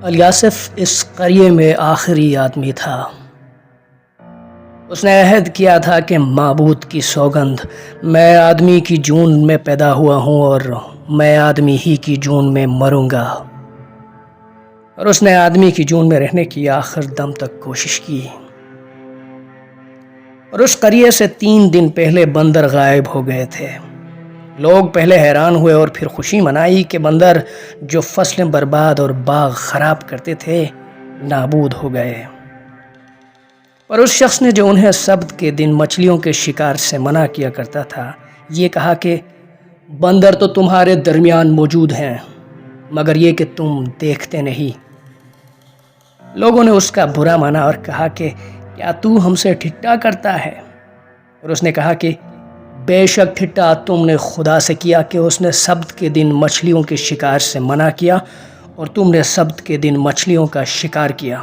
الیاسف اس قریے میں آخری آدمی تھا۔ اس نے عہد کیا تھا کہ معبود کی سوگند، میں آدمی کی جون میں پیدا ہوا ہوں اور میں آدمی ہی کی جون میں مروں گا، اور اس نے آدمی کی جون میں رہنے کی آخر دم تک کوشش کی۔ اور اس قریے سے 3 دن پہلے بندر غائب ہو گئے تھے۔ لوگ پہلے حیران ہوئے اور پھر خوشی منائی کہ بندر جو فصلیں برباد اور باغ خراب کرتے تھے نابود ہو گئے۔ اور اس شخص نے جو انہیں سبت کے دن مچھلیوں کے شکار سے منع کیا کرتا تھا یہ کہا کہ بندر تو تمہارے درمیان موجود ہیں مگر یہ کہ تم دیکھتے نہیں۔ لوگوں نے اس کا برا مانا اور کہا کہ کیا تو ہم سے ٹھٹا کرتا ہے؟ اور اس نے کہا کہ بے شک ٹھٹا تم نے خدا سے کیا کہ اس نے سبت کے دن مچھلیوں کے شکار سے منع کیا اور تم نے سبت کے دن مچھلیوں کا شکار کیا،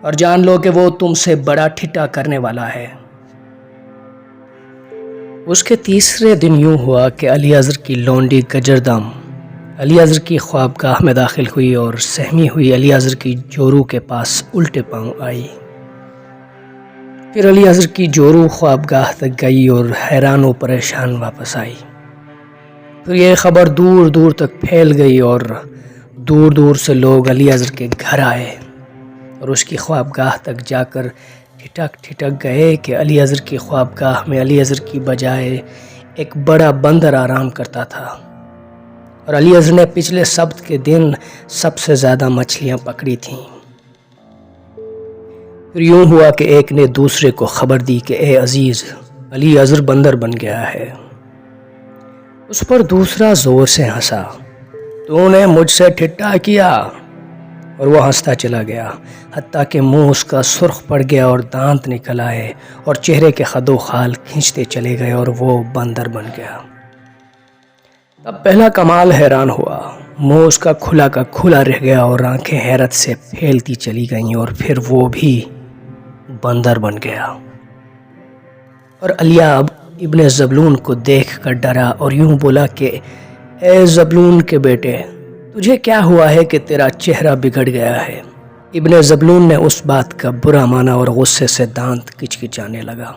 اور جان لو کہ وہ تم سے بڑا ٹھٹا کرنے والا ہے۔ اس کے تیسرے دن یوں ہوا کہ الیعزر کی لونڈی گجردم الیعزر کی خوابگاہ میں داخل ہوئی اور سہمی ہوئی الیعزر کی جورو کے پاس الٹے پاؤں آئی۔ پھر الیعزر کی جورو خوابگاہ تک گئی اور حیران و پریشان واپس آئی۔ پھر یہ خبر دور دور تک پھیل گئی اور دور دور سے لوگ الیعزر کے گھر آئے اور اس کی خوابگاہ تک جا کر ٹھٹک گئے کہ الیعزر کی خوابگاہ میں الیعزر کی بجائے ایک بڑا بندر آرام کرتا تھا، اور الیعزر نے پچھلے سبت کے دن سب سے زیادہ مچھلیاں پکڑی تھیں۔ پھر یوں ہوا کہ ایک نے دوسرے کو خبر دی کہ اے عزیز، الیعزر بندر بن گیا ہے۔ اس پر دوسرا زور سے ہنسا، تو نے مجھ سے ٹھٹا کیا، اور وہ ہنستا چلا گیا حتیٰ کہ منہ اس کا سرخ پڑ گیا اور دانت نکل آئے اور چہرے کے خد و خال کھینچتے چلے گئے اور وہ بندر بن گیا۔ تب پہلا کمال حیران ہوا، منہ اس کا کھلا رہ گیا اور آنکھیں حیرت سے پھیلتی چلی گئیں، اور پھر وہ بھی بندر بن گیا۔ اور الیاب ابن زبلون کو دیکھ کر ڈرا اور یوں بولا کہ اے زبلون کے بیٹے، تجھے کیا ہوا ہے کہ تیرا چہرہ بگڑ گیا ہے؟ ابن زبلون نے اس بات کا برا مانا اور غصے سے دانت کچکچانے لگا۔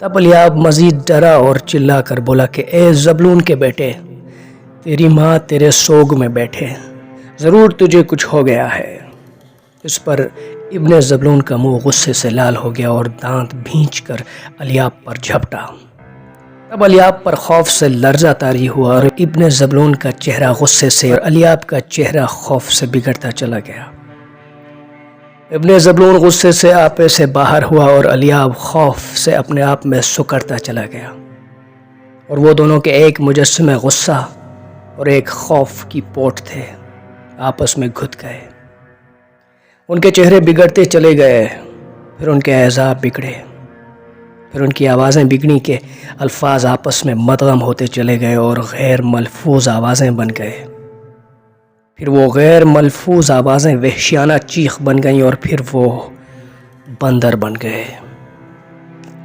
تب الیاب مزید ڈرا اور چلا کر بولا کہ اے زبلون کے بیٹے، تیری ماں تیرے سوگ میں بیٹھے، ضرور تجھے کچھ ہو گیا ہے۔ اس پر ابن زبلون کا منہ غصے سے لال ہو گیا اور دانت بھینچ کر الیاب پر جھپٹا۔ تب الیاب پر خوف سے لرزہ طاری ہوا اور ابن زبلون کا چہرہ غصے سے اور الیاب کا چہرہ خوف سے بگڑتا چلا گیا۔ ابن زبلون غصے سے آپے سے باہر ہوا اور الیاب خوف سے اپنے آپ میں سکڑتا چلا گیا، اور وہ دونوں کے ایک مجسمے غصہ اور ایک خوف کی پوٹ تھے، آپس میں گھت گئے۔ ان کے چہرے بگڑتے چلے گئے، پھر ان کے اعضاء بگڑے، پھر ان کی آوازیں بگڑیں کہ الفاظ آپس میں مدغم ہوتے چلے گئے اور غیر ملفوظ آوازیں بن گئے۔ پھر وہ غیر ملفوظ آوازیں وحشیانہ چیخ بن گئیں اور پھر وہ بندر بن گئے۔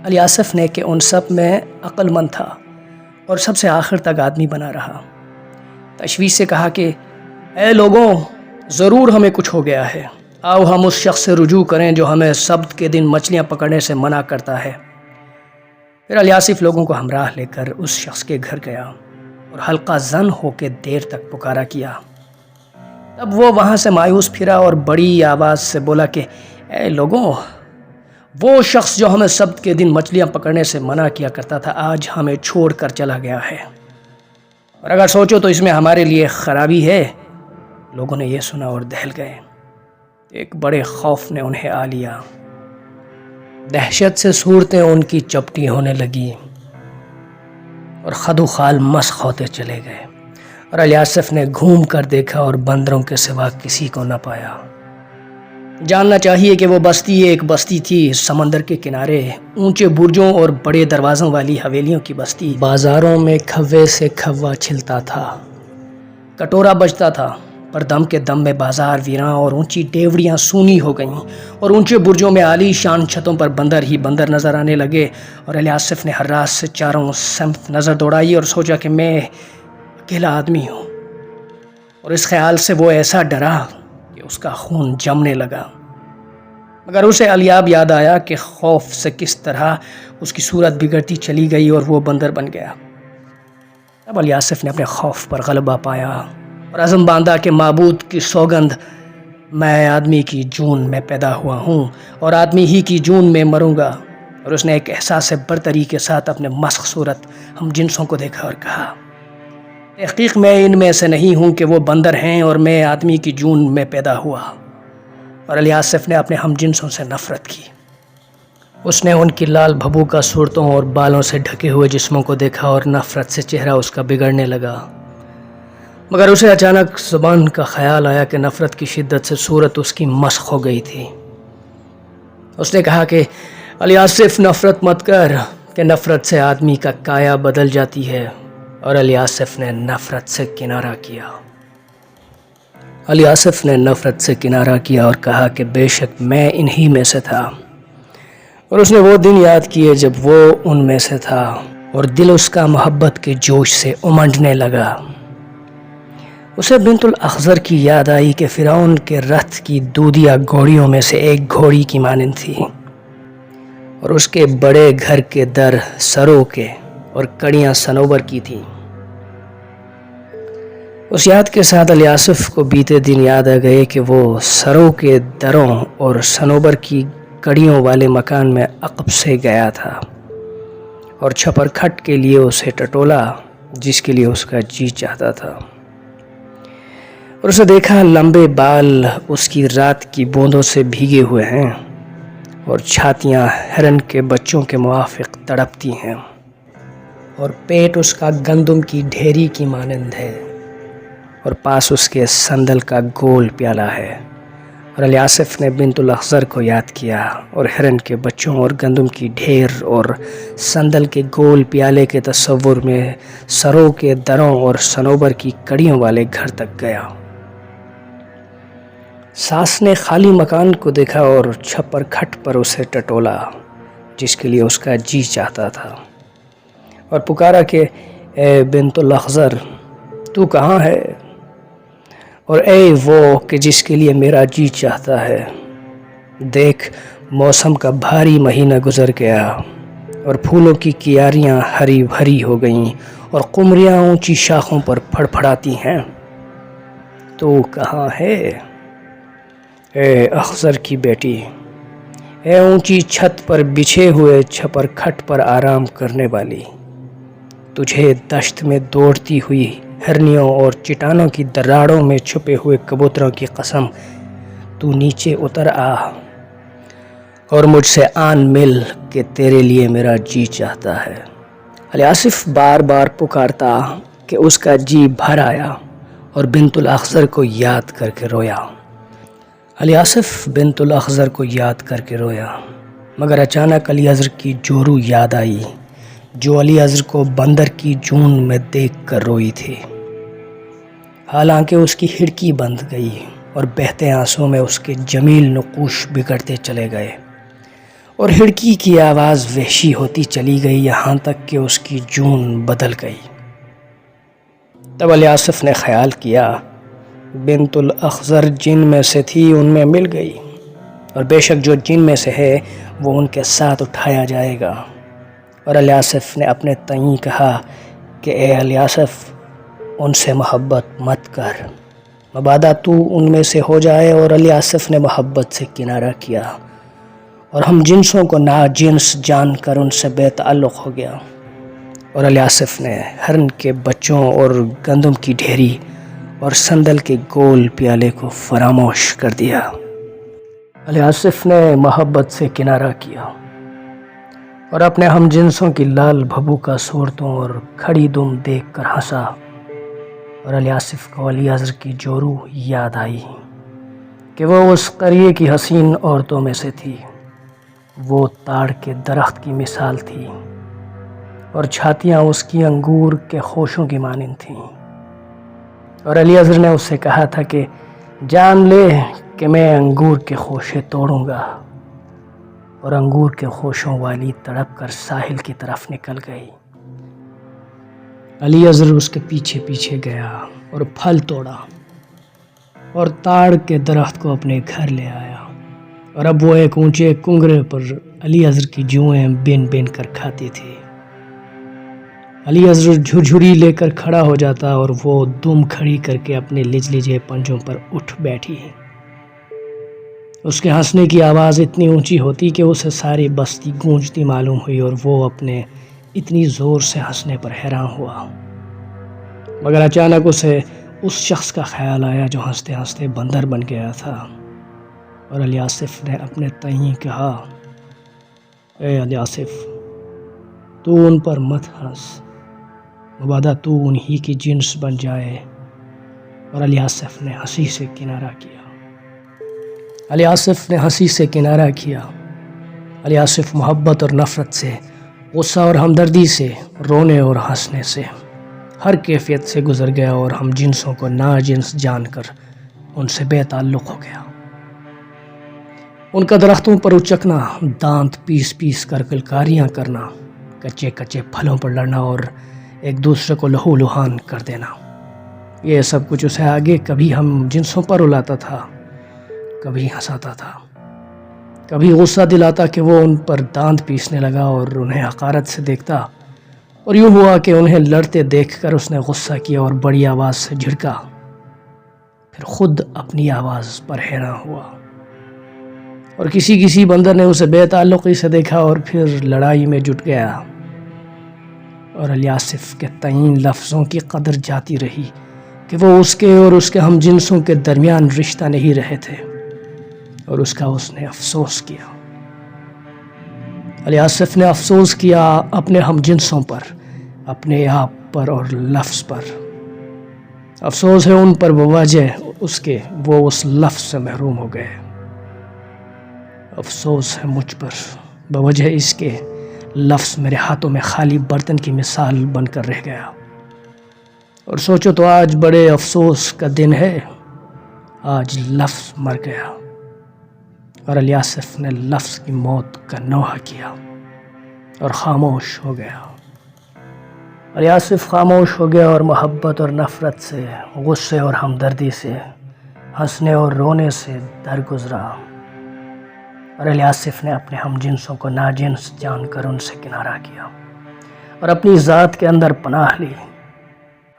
الیاسف نے کہ ان سب میں عقل مند تھا اور سب سے آخر تک آدمی بنا رہا، تشویش سے کہا کہ اے لوگوں، ضرور ہمیں کچھ ہو گیا ہے، آؤ ہم اس شخص سے رجوع کریں جو ہمیں سبت کے دن مچھلیاں پکڑنے سے منع کرتا ہے۔ پھر الیاسف لوگوں کو ہمراہ لے کر اس شخص کے گھر گیا اور حلقہ زن ہو کے دیر تک پکارا کیا۔ تب وہ وہاں سے مایوس پھرا اور بڑی آواز سے بولا کہ اے لوگوں، وہ شخص جو ہمیں سبت کے دن مچھلیاں پکڑنے سے منع کیا کرتا تھا آج ہمیں چھوڑ کر چلا گیا ہے، اور اگر سوچو تو اس میں ہمارے لیے خرابی ہے۔ لوگوں نے یہ سنا اور دہل گئے، ایک بڑے خوف نے انہیں آ لیا، دہشت سے صورتیں ان کی چپٹی ہونے لگی اور خد و خال مسخ ہوتے چلے گئے۔ اور الیاسف نے گھوم کر دیکھا اور بندروں کے سوا کسی کو نہ پایا۔ جاننا چاہیے کہ وہ بستی ایک بستی تھی سمندر کے کنارے، اونچے برجوں اور بڑے دروازوں والی حویلیوں کی بستی۔ بازاروں میں کھوے سے کھوا چھلتا تھا، کٹورا بجتا تھا، پر دم کے دم میں بازار ویراں اور اونچی ڈیوڑیاں سونی ہو گئیں، اور اونچے برجوں میں عالی شان چھتوں پر بندر ہی بندر نظر آنے لگے۔ اور الیاسف نے حراس سے چاروں سمت نظر دوڑائی اور سوچا کہ میں اکیلا آدمی ہوں، اور اس خیال سے وہ ایسا ڈرا کہ اس کا خون جمنے لگا، مگر اسے الیاب یاد آیا کہ خوف سے کس طرح اس کی صورت بگڑتی چلی گئی اور وہ بندر بن گیا۔ تب الیاسف نے اپنے خوف پر غلبہ پایا اور عزم باندھا کہ معبود کی سوگند، میں آدمی کی جون میں پیدا ہوا ہوں اور آدمی ہی کی جون میں مروں گا۔ اور اس نے ایک احساس برتری کے ساتھ اپنے مسخ صورت ہم جنسوں کو دیکھا اور کہا، تحقیق میں ان میں سے نہیں ہوں کہ وہ بندر ہیں اور میں آدمی کی جون میں پیدا ہوا۔ اور الیاسف نے اپنے ہم جنسوں سے نفرت کی۔ اس نے ان کی لال بھبوکا صورتوں اور بالوں سے ڈھکے ہوئے جسموں کو دیکھا اور نفرت سے چہرہ اس کا بگڑنے لگا، مگر اسے اچانک زبان کا خیال آیا کہ نفرت کی شدت سے صورت اس کی مسخ ہو گئی تھی۔ اس نے کہا کہ الیاسف نفرت مت کر، کہ نفرت سے آدمی کا کایا بدل جاتی ہے۔ اور الیاسف نے نفرت سے کنارہ کیا۔ الیاسف نے نفرت سے کنارہ کیا اور کہا کہ بے شک میں انہی میں سے تھا۔ اور اس نے وہ دن یاد کیے جب وہ ان میں سے تھا اور دل اس کا محبت کے جوش سے امنڈنے لگا۔ اسے بنت الاخضر کی یاد آئی کہ فرعون کے رتھ کی دودیا گھوڑیوں میں سے ایک گھوڑی کی مانند تھی اور اس کے بڑے گھر کے در سروں کے اور کڑیاں صنوبر کی تھیں۔ اس یاد کے ساتھ الیاسف کو بیتے دن یاد آ گئے کہ وہ سروں کے دروں اور صنوبر کی کڑیوں والے مکان میں عقب سے گیا تھا اور چھپر کھٹ کے لیے اسے ٹٹولا جس کے لیے اس کا جی چاہتا تھا، اور اسے دیکھا لمبے بال اس کی رات کی بوندوں سے بھیگے ہوئے ہیں اور چھاتیاں ہرن کے بچوں کے موافق تڑپتی ہیں اور پیٹ اس کا گندم کی ڈھیری کی مانند ہے اور پاس اس کے سندل کا گول پیالہ ہے۔ اور الیاسف نے بنت الاخضر کو یاد کیا اور ہرن کے بچوں اور گندم کی ڈھیر اور سندل کے گول پیالے کے تصور میں سروں کے دروں اور صنوبر کی کڑیوں والے گھر تک گیا۔ ساس نے خالی مکان کو دیکھا اور چھپر کھٹ پر اسے ٹٹولا جس کے لیے اس کا جی چاہتا تھا اور پکارا کہ اے بنت الاخضر، تو کہاں ہے؟ اور اے وہ کہ جس کے لیے میرا جی چاہتا ہے، دیکھ موسم کا بھاری مہینہ گزر گیا اور پھولوں کی کیاریاں ہری بھری ہو گئیں اور قمریاں اونچی شاخوں پر پھڑ پھڑاتی ہیں، تو کہاں ہے؟ اے اخضر کی بیٹی، اے اونچی چھت پر بچھے ہوئے چھپر کھٹ پر آرام کرنے والی، تجھے دشت میں دوڑتی ہوئی ہرنیوں اور چٹانوں کی دراڑوں میں چھپے ہوئے کبوتروں کی قسم، تو نیچے اتر آ اور مجھ سے آن مل کہ تیرے لیے میرا جی چاہتا ہے۔ الیاسف بار بار پکارتا کہ اس کا جی بھر آیا اور بنت الاخضر کو یاد کر کے رویا۔ الیاسف بنت الاخضر کو یاد کر کے رویا، مگر اچانک علی اذر کی جورو یاد آئی جو علی اذر کو بندر کی جون میں دیکھ کر روئی تھی، حالانکہ اس کی ہڑکی بند گئی اور بہتے آنسوں میں اس کے جمیل نقوش بگڑتے چلے گئے اور ہڑکی کی آواز وحشی ہوتی چلی گئی یہاں تک کہ اس کی جون بدل گئی۔ تب الیاسف نے خیال کیا بنت الاخضر جن میں سے تھی ان میں مل گئی، اور بے شک جو جن میں سے ہے وہ ان کے ساتھ اٹھایا جائے گا۔ اور الیاسف نے اپنے تئیں کہا کہ اے الیاسف، ان سے محبت مت کر، مبادا تو ان میں سے ہو جائے۔ اور الیاسف نے محبت سے کنارہ کیا اور ہم جنسوں کو ناجنس جان کر ان سے بے تعلق ہو گیا۔ اور الیاسف نے ہرن کے بچوں اور گندم کی ڈھیری اور سندل کے گول پیالے کو فراموش کر دیا۔ الیاسف نے محبت سے کنارہ کیا اور اپنے ہم جنسوں کی لال بھبوکا صورتوں اور کھڑی دم دیکھ کر ہنسا، اور الیاسف کو علی اذر کی جورو یاد آئی کہ وہ اس قریے کی حسین عورتوں میں سے تھی۔ وہ تاڑ کے درخت کی مثال تھی اور چھاتیاں اس کی انگور کے خوشوں کی مانند تھیں۔ اور علی اذر نے اس سے کہا تھا کہ جان لے کہ میں انگور کے خوشے توڑوں گا، اور انگور کے خوشوں والی تڑپ کر ساحل کی طرف نکل گئی۔ علی اذر اس کے پیچھے پیچھے گیا اور پھل توڑا اور تاڑ کے درخت کو اپنے گھر لے آیا، اور اب وہ ایک اونچے کنگرے پر علی اضر کی جوئیں بین بین کر کھاتی تھی۔ علی اضر جھرجھری لے کر کھڑا ہو جاتا اور وہ دم کھڑی کر کے اپنے لجلیجے پنجوں پر اٹھ بیٹھی۔ اس کے ہنسنے کی آواز اتنی اونچی ہوتی کہ اسے ساری بستی گونجتی معلوم ہوئی، اور وہ اپنے اتنی زور سے ہنسنے پر حیران ہوا۔ مگر اچانک اسے اس شخص کا خیال آیا جو ہنستے ہنستے بندر بن گیا تھا، اور علی آصف نے اپنے تئیں کہا، اے علی آصف، تو ان پر مت ہنس، مبادا تو انہی کی جنس بن جائے۔ اور علی آصف نے ہنسی سے کنارہ کیا۔ علی آصف نے ہنسی سے کنارہ کیا۔ علی آصف محبت اور نفرت سے، غصہ اور ہمدردی سے، رونے اور ہنسنے سے، ہر کیفیت سے گزر گیا، اور ہم جنسوں کو ناجنس جان کر ان سے بے تعلق ہو گیا۔ ان کا درختوں پر اچکنا، دانت پیس پیس کر کلکاریاں کرنا، کچے کچے پھلوں پر لڑنا اور ایک دوسرے کو لہو لہان کر دینا، یہ سب کچھ اسے آگے کبھی ہم جنسوں پر رلاتا تھا، کبھی ہنساتا تھا، کبھی غصہ دلاتا کہ وہ ان پر دانت پیسنے لگا اور انہیں حقارت سے دیکھتا، اور یوں ہوا کہ انہیں لڑتے دیکھ کر اس نے غصہ کیا اور بڑی آواز سے جھڑکا، پھر خود اپنی آواز پر حیران ہوا، اور کسی بندر نے اسے بے تعلقی سے دیکھا اور پھر لڑائی میں جٹ گیا۔ اور علی آصف کے تئیں لفظوں کی قدر جاتی رہی کہ وہ اس کے اور اس کے ہم جنسوں کے درمیان رشتہ نہیں رہے تھے، اور اس نے افسوس کیا۔ علی آصف نے افسوس کیا اپنے ہم جنسوں پر، اپنے آپ پر اور لفظ پر۔ افسوس ہے ان پر بوجہ اس کے وہ اس لفظ سے محروم ہو گئے۔ افسوس ہے مجھ پر بوجہ اس کے لفظ میرے ہاتھوں میں خالی برتن کی مثال بن کر رہ گیا۔ اور سوچو تو آج بڑے افسوس کا دن ہے، آج لفظ مر گیا، اور علی آصف نے لفظ کی موت کا نوحہ کیا اور خاموش ہو گیا۔ علی آصف خاموش ہو گیا اور محبت اور نفرت سے، غصے اور ہمدردی سے، ہنسنے اور رونے سے درگزرا، اور علی آصف نے اپنے ہم جنسوں کو ناجنس جان کر ان سے کنارہ کیا اور اپنی ذات کے اندر پناہ لی۔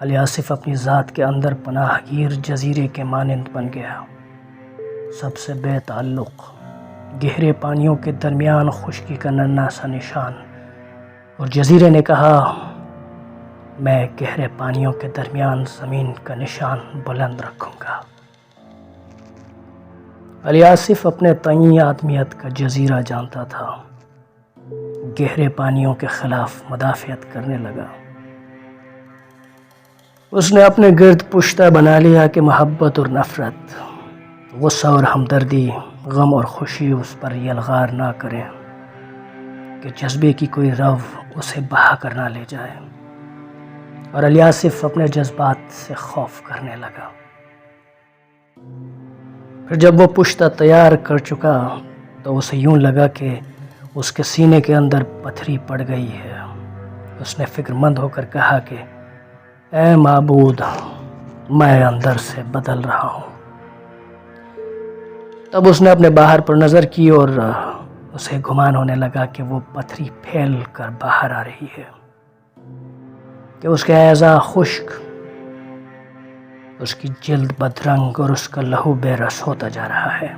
علی آصف اپنی ذات کے اندر پناہ گیر جزیرے کے مانند بن گیا، سب سے بے تعلق، گہرے پانیوں کے درمیان خشکی کا ننھا سا نشان۔ اور جزیرے نے کہا، میں گہرے پانیوں کے درمیان زمین کا نشان بلند رکھوں گا۔ علی آصف اپنے تئیں آدمیت کا جزیرہ جانتا تھا، گہرے پانیوں کے خلاف مدافعت کرنے لگا۔ اس نے اپنے گرد پشتہ بنا لیا کہ محبت اور نفرت، غصہ اور ہمدردی، غم اور خوشی اس پر یلغار نہ کریں، کہ جذبے کی کوئی رو اسے بہا کر نہ لے جائے۔ اور علی آصف اپنے جذبات سے خوف کرنے لگا۔ پھر جب وہ پشتہ تیار کر چکا تو اسے یوں لگا کہ اس کے سینے کے اندر پتھری پڑ گئی ہے۔ اس نے فکر مند ہو کر کہا کہ اے معبود، میں اندر سے بدل رہا ہوں۔ تب اس نے اپنے باہر پر نظر کی اور اسے گمان ہونے لگا کہ وہ پتھری پھیل کر باہر آ رہی ہے، کہ اس کے اعضاء خشک، اس کی جلد بدرنگ اور اس کا لہو بے رس ہوتا جا رہا ہے۔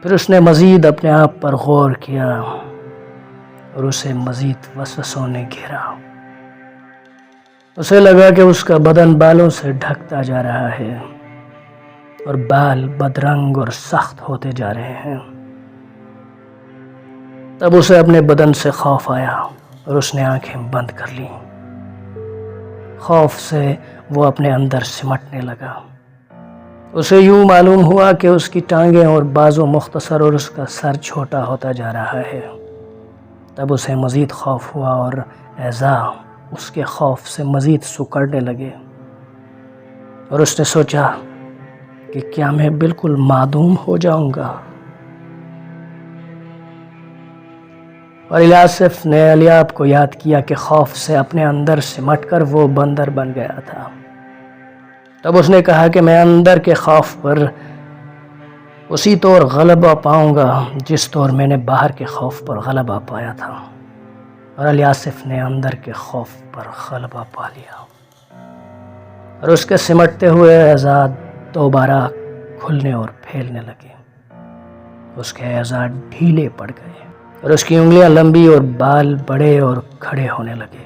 پھر اس نے مزید اپنے آپ پر غور کیا اور اسے مزید وسوسوں نے گھیرا۔ اسے لگا کہ اس کا بدن بالوں سے ڈھکتا جا رہا ہے اور بال بدرنگ اور سخت ہوتے جا رہے ہیں۔ تب اسے اپنے بدن سے خوف آیا اور اس نے آنکھیں بند کر لیں۔ خوف سے وہ اپنے اندر سمٹنے لگا۔ اسے یوں معلوم ہوا کہ اس کی ٹانگیں اور بازو مختصر اور اس کا سر چھوٹا ہوتا جا رہا ہے۔ تب اسے مزید خوف ہوا اور اعضاء اس کے خوف سے مزید سکڑنے لگے، اور اس نے سوچا کہ کیا میں بالکل معدوم ہو جاؤں گا۔ اور علی آصف نے علی آپ کو یاد کیا کہ خوف سے اپنے اندر سمٹ کر وہ بندر بن گیا تھا، تب اس نے کہا کہ میں اندر کے خوف پر اسی طور غلبہ پاؤں گا جس طور میں نے باہر کے خوف پر غلبہ پایا تھا، اور الیاسف نے اندر کے خوف پر غلبہ پا لیا، اور اس کے سمٹتے ہوئے اعضاء دوبارہ کھلنے اور پھیلنے لگے۔ اس کے اعضاء ڈھیلے پڑ گئے اور اس کی انگلیاں لمبی اور بال بڑے اور کھڑے ہونے لگے،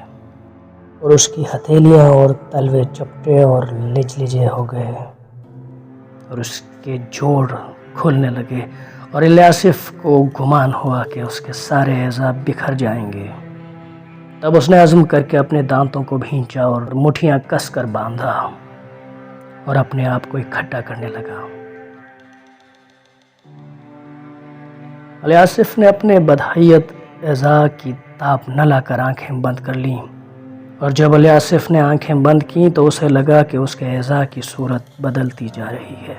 اور اس کی ہتھیلیاں اور تلوے چپٹے اور لجلجے ہو گئے، اور اس کے جوڑ کھلنے لگے، اور الیاسف کو گمان ہوا کہ اس کے سارے اعضاء بکھر جائیں گے۔ تب اس نے عزم کر کے اپنے دانتوں کو بھینچا اور مٹھیاں کس کر باندھا اور اپنے آپ کو اکٹھا کرنے لگا۔ الیاسف نے اپنے بدحیت اعضاء کی تاب نہ لا کر آنکھیں بند کر لیں، اور جب الیاسف نے آنکھیں بند کیں تو اسے لگا کہ اس کے اعضاء کی صورت بدلتی جا رہی ہے۔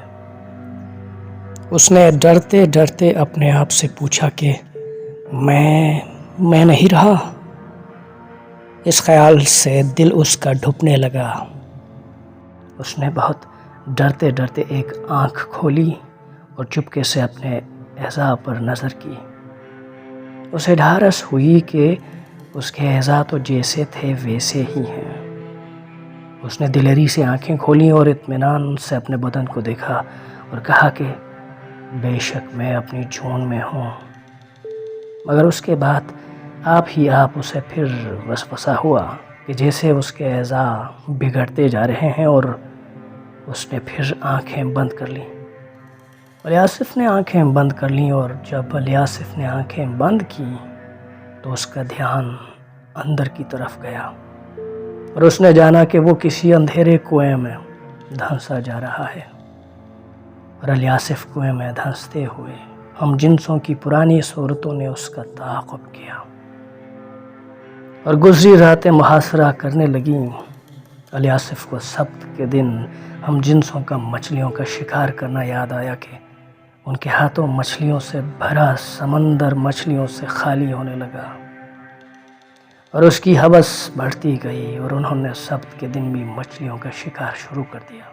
اس نے ڈرتے ڈرتے اپنے آپ سے پوچھا کہ میں نہیں رہا۔ اس خیال سے دل اس کا ڈھپنے لگا۔ اس نے بہت ڈرتے ڈرتے ایک آنکھ کھولی اور چپکے سے اپنے اعضاء پر نظر کی۔ اسے ڈھارس ہوئی کہ اس کے اعضاء تو جیسے تھے ویسے ہی ہیں۔ اس نے دلیری سے آنکھیں کھولیں اور اطمینان سے اپنے بدن کو دیکھا اور کہا کہ بے شک میں اپنی جون میں ہوں، مگر اس کے بعد آپ اسے پھر وسوسہ ہوا کہ جیسے اس کے اعضاء بگڑتے جا رہے ہیں، اور اس نے پھر آنکھیں بند کر لیں۔ الیاسف نے آنکھیں بند کر لیں، اور جب الیاسف نے آنکھیں بند کی تو اس کا دھیان اندر کی طرف گیا، اور اس نے جانا کہ وہ کسی اندھیرے کنویں میں دھنسا جا رہا ہے، اور الیاسف کنویں میں دھنستے ہوئے ہم جنسوں کی پرانی صورتوں نے اس کا تعاقب کیا، اور گزری راتیں محاصرہ کرنے لگیں۔ الیاسف کو سبت کے دن ہم جنسوں کا مچھلیوں کا شکار کرنا یاد آیا کہ ان کے ہاتھوں مچھلیوں سے بھرا سمندر مچھلیوں سے خالی ہونے لگا، اور اس کی ہوس بڑھتی گئی، اور انہوں نے سبت کے دن بھی مچھلیوں کا شکار شروع کر دیا۔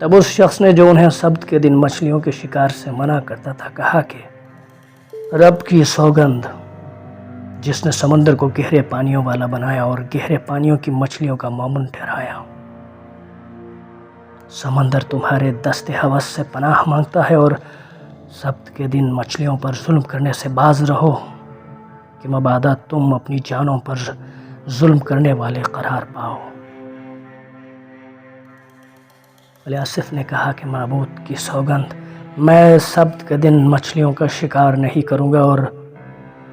تب اس شخص نے جو انہیں سبت کے دن مچھلیوں کے شکار سے منع کرتا تھا کہا کہ رب کی سوگند جس نے سمندر کو گہرے پانیوں والا بنایا اور گہرے پانیوں کی مچھلیوں کا مومن ٹھہرایا، سمندر تمہارے دست ہوس سے پناہ مانگتا ہے، اور سبت کے دن مچھلیوں پر ظلم کرنے سے باز رہو کہ مبادا تم اپنی جانوں پر ظلم کرنے والے قرار پاؤ۔ الیاسف نے کہا کہ معبود کی سوگند میں سبت کے دن مچھلیوں کا شکار نہیں کروں گا، اور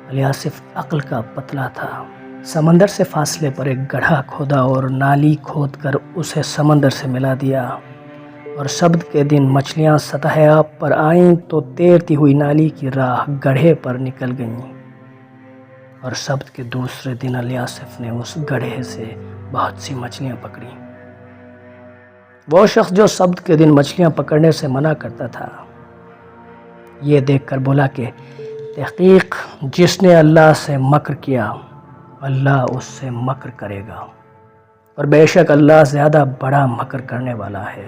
الیاسف عقل کا پتلا تھا۔ سمندر سے فاصلے پر ایک گڑھا کھودا اور نالی کھود کر اسے سمندر سے ملا دیا، اور سبت کے دن مچھلیاں سطح آب پر آئیں تو تیرتی ہوئی نالی کی راہ گڑھے پر نکل گئیں، اور سبت کے دوسرے دن الیاسف نے اس گڑھے سے بہت سی مچھلیاں پکڑیں۔ وہ شخص جو سبت کے دن مچھلیاں پکڑنے سے منع کرتا تھا یہ دیکھ کر بولا کہ تحقیق جس نے اللہ سے مکر کیا اللہ اس سے مکر کرے گا، اور بے شک اللہ زیادہ بڑا مکر کرنے والا ہے۔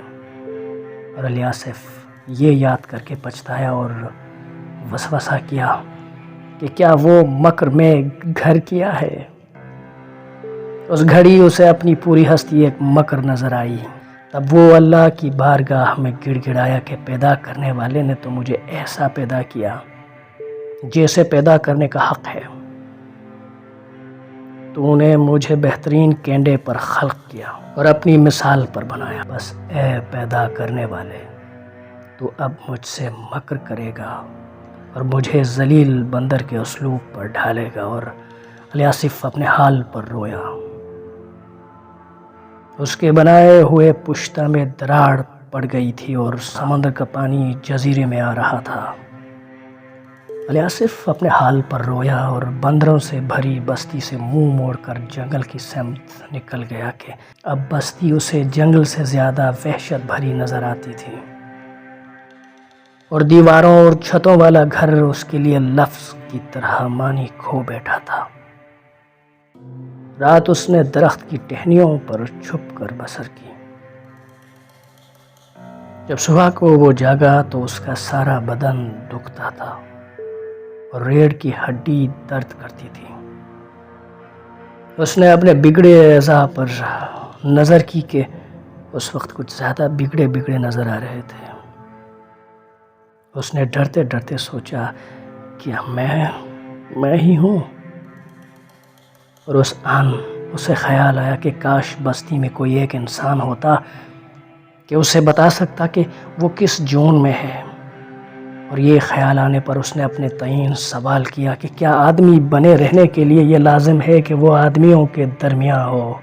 اور الیاسف یہ یاد کر کے پچھتایا اور وسوسہ کیا کہ کیا وہ مکر میں گھر کیا ہے۔ اس گھڑی اسے اپنی پوری ہستی ایک مکر نظر آئی۔ تب وہ اللہ کی بارگاہ میں گڑ گڑایا کہ پیدا کرنے والے نے تو مجھے ایسا پیدا کیا جیسے پیدا کرنے کا حق ہے، تو نے مجھے بہترین کینڈے پر خلق کیا اور اپنی مثال پر بنایا، بس اے پیدا کرنے والے تو اب مجھ سے مکر کرے گا اور مجھے ذلیل بندر کے اسلوب پر ڈھالے گا۔ اور الیاسف اپنے حال پر رویا۔ اس کے بنائے ہوئے پشتہ میں دراڑ پڑ گئی تھی اور سمندر کا پانی جزیرے میں آ رہا تھا۔ الیاسف اپنے حال پر رویا اور بندروں سے بھری بستی سے منہ موڑ کر جنگل کی سمت نکل گیا کہ اب بستی اسے جنگل سے زیادہ وحشت بھری نظر آتی تھی، اور دیواروں اور چھتوں والا گھر اس کے لیے لفظ کی طرح معنی کھو بیٹھا تھا۔ رات اس نے درخت کی ٹہنیوں پر چھپ کر بسر کی۔ جب صبح کو وہ جاگا تو اس کا سارا بدن دکھتا تھا اور ریڑھ کی ہڈی درد کرتی تھی۔ اس نے اپنے بگڑے اعضاء پر نظر کی کہ اس وقت کچھ زیادہ بگڑے نظر آ رہے تھے۔ اس نے ڈرتے ڈرتے سوچا کہ میں ہی ہوں، اور اسے خیال آیا کہ کاش بستی میں کوئی ایک انسان ہوتا کہ اسے بتا سکتا کہ وہ کس جون میں ہے۔ اور یہ خیال آنے پر اس نے اپنے تعین سوال کیا کہ کیا آدمی بنے رہنے کے لیے یہ لازم ہے کہ وہ آدمیوں کے درمیان ہو؟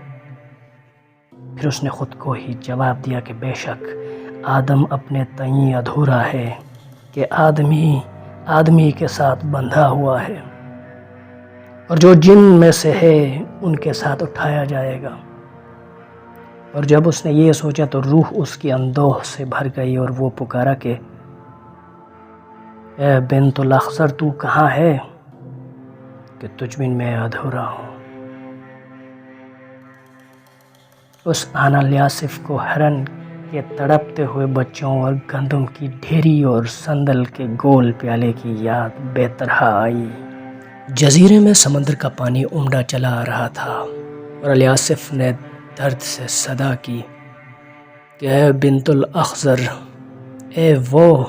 پھر اس نے خود کو ہی جواب دیا کہ بے شک آدم اپنے تعین ادھورا ہے، کہ آدمی کے ساتھ بندھا ہوا ہے، اور جو جن میں سے ہے ان کے ساتھ اٹھایا جائے گا۔ اور جب اس نے یہ سوچا تو روح اس کی اندوہ سے بھر گئی اور وہ پکارا کہ اے بنت الاخضر، تو کہاں ہے کہ تجھ میں ادھورا ہوں۔ اس آنا الیاسف کو ہرن کے تڑپتے ہوئے بچوں اور گندم کی ڈھیری اور سندل کے گول پیالے کی یاد بے طرح آئی۔ جزیرے میں سمندر کا پانی امڈا چلا آ رہا تھا اور الیاسف نے درد سے صدا کی کہ اے بنت الاخضر، اے وہ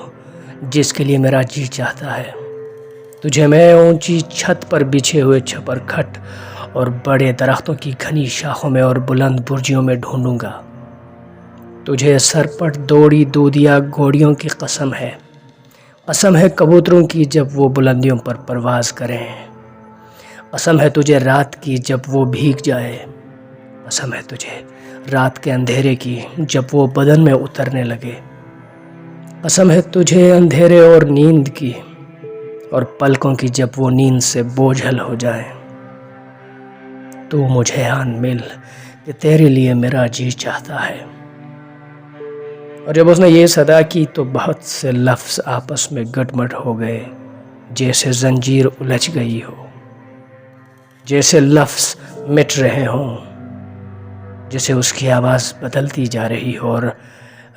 جس کے لیے میرا جی چاہتا ہے، تجھے میں اونچی چھت پر بچھے ہوئے چھپر کھٹ اور بڑے درختوں کی گھنی شاخوں میں اور بلند برجیوں میں ڈھونڈوں گا۔ تجھے سرپٹ دوڑی دودیا گھوڑیوں کی قسم ہے کبوتروں کی جب وہ بلندیوں پر پرواز کریں، قسم ہے تجھے رات کی جب وہ بھیگ جائے، قسم ہے تجھے رات کے اندھیرے کی جب وہ بدن میں اترنے لگے، قسم ہے تجھے اندھیرے اور نیند کی اور پلکوں کی جب وہ نیند سے بوجھل ہو جائے۔ تو مجھے آن مل کہ تیرے لیے میرا جی چاہتا ہے۔ اور جب اس نے یہ صدا کی تو بہت سے لفظ آپس میں گٹ مٹ ہو گئے، جیسے زنجیر الجھ گئی ہو، جیسے لفظ مٹ رہے ہوں، جیسے اس کی آواز بدلتی جا رہی ہو۔ اور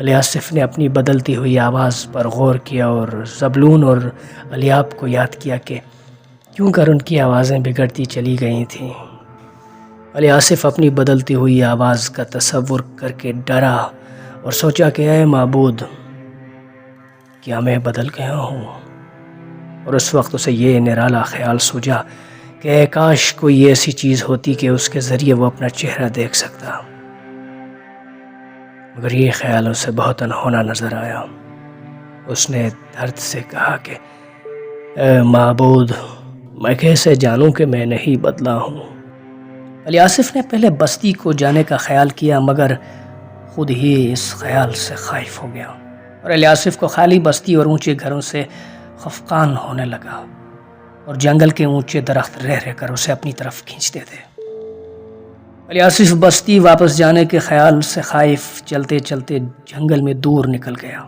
الیاسف نے اپنی بدلتی ہوئی آواز پر غور کیا اور زبلون اور الیاب کو یاد کیا کہ کیوں کر ان کی آوازیں بگڑتی چلی گئی تھیں۔ الیاسف اپنی بدلتی ہوئی آواز کا تصور کر کے ڈرا اور سوچا کہ اے معبود، کیا میں بدل گیا ہوں؟ اور اس وقت اسے یہ نرالا خیال سوجا کہ اے کاش کوئی ایسی چیز ہوتی کہ اس کے ذریعے وہ اپنا چہرہ دیکھ سکتا، مگر یہ خیال اسے بہت انہونا نظر آیا۔ اس نے درد سے کہا کہ اے معبود، میں کیسے جانوں کہ میں نہیں بدلا ہوں؟ الیاسف نے پہلے بستی کو جانے کا خیال کیا مگر خود ہی اس خیال سے خائف ہو گیا، اور الیاسف کو خالی بستی اور اونچے گھروں سے خفقان ہونے لگا، اور جنگل کے اونچے درخت رہ کر اسے اپنی طرف کھینچتے تھے۔ الیاسف بستی واپس جانے کے خیال سے خائف چلتے چلتے جنگل میں دور نکل گیا۔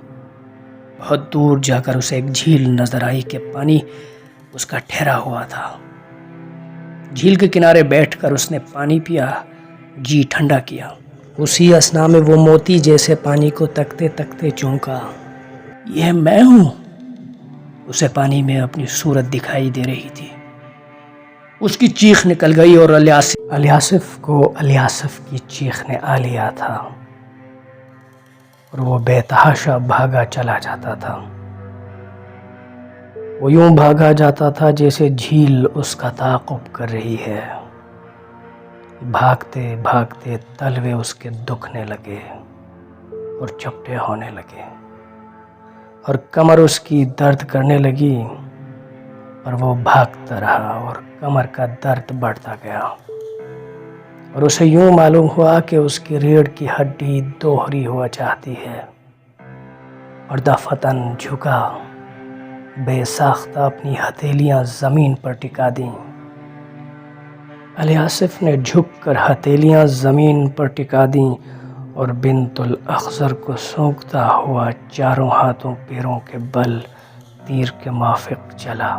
بہت دور جا کر اسے ایک جھیل نظر آئی کہ پانی اس کا ٹھہرا ہوا تھا۔ جھیل کے کنارے بیٹھ کر اس نے پانی پیا، جی ٹھنڈا کیا۔ اسی اثنا میں وہ موتی جیسے پانی کو تکتے تکتے چونکا، یہ میں ہوں؟ اسے پانی میں اپنی صورت دکھائی دے رہی تھی۔ اس کی چیخ نکل گئی اور الیاسف کو الیاسف کی چیخ نے آ لیا تھا، اور وہ بے تحاشا بھاگا چلا جاتا تھا۔ وہ یوں بھاگا جاتا تھا جیسے جھیل اس کا تعاقب کر رہی ہے۔ بھاگتے بھاگتے تلوے اس کے دکھنے لگے اور چپٹے ہونے لگے، اور کمر اس کی درد کرنے لگی، اور وہ بھاگتا رہا اور کمر کا درد بڑھتا گیا، اور اسے یوں معلوم ہوا کہ اس کی ریڑھ کی ہڈی دوہری ہوا چاہتی ہے، اور دفتن جھکا، بے ساختہ اپنی ہتھیلیاں زمین پر ٹکا دیں۔ الیاسف نے جھک کر ہتھیلیاں زمین پر ٹکا دیں اور بنت الاخضر کو سونکھتا ہوا چاروں ہاتھوں پیروں کے بل تیر کے مافک چلا۔